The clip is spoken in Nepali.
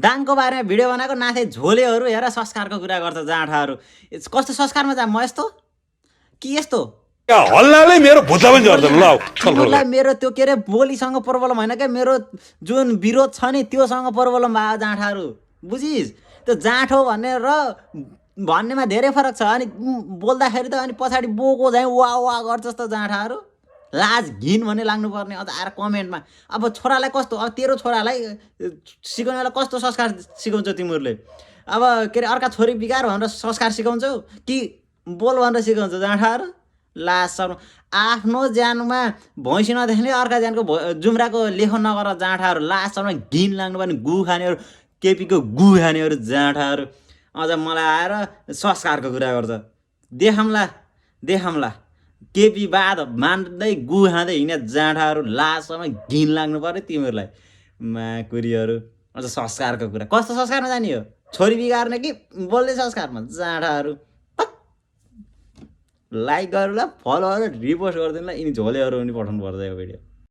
दानको बारेमा भिडियो बनाएको नाथे झोलेहरू हेर संस्कारको कुरा गर्छ जाँठाहरू कस्तो संस्कारमा जा म यस्तो कि यस्तो हल्लाले मेरो भुत्ला पनि झर्दैन ल तिमीलाई मेरो त्यो के अरे बोलीसँग प्रब्लम होइन क्या मेरो जुन विरोध छ नि त्योसँग प्रब्लम भयो जाँठाहरू बुझिस् त्यो जाँठो भनेर भन्नेमा धेरै फरक छ अनि बोल्दाखेरि त अनि पछाडि बोको झैँ वा वा गर्छ जस्तो जाँठाहरू लाज घिन भन्ने लाग्नुपर्ने अझ आएर कमेन्टमा अब छोरालाई कस्तो अब तेरो छोरालाई सिकाउने बेला कस्तो संस्कार सिकाउँछौ तिमीहरूले अब के अरे अर्का छोरी बिगार भनेर संस्कार सिकाउँछौ कि बोल भनेर सिकाउँछौ जाँठाहरू लाज सर्नु आफ्नो ज्यानमा भैँसी नदेख्ने अर्का ज्यानको जुम्राको लेखो नगर जाँठाहरू लाज सर्नु घिन लाग्नुपर्ने गु खानेहरू केपीको गु खानेहरू जाँठाहरू अझ मलाई आएर संस्कारको कुरा गर्छ देखाउँला केपी बाद मान्दै गु खाँदै हिँड्ने जाँठाहरू लाजसँग घिन लाग्नु पर्यो तिमीहरूलाई माकुरीहरू अझ संस्कारको कुरा कस्तो संस्कारमा जाने हो छोरी बिगार्ने कि बोल्ने संस्कारमा जाँठाहरू लाइक गर्नु ल फलो गरेर रिपोस्ट गरिदिनु ल यिनी झोलेहरू पनि पठाउनु पर्छ यो भिडियो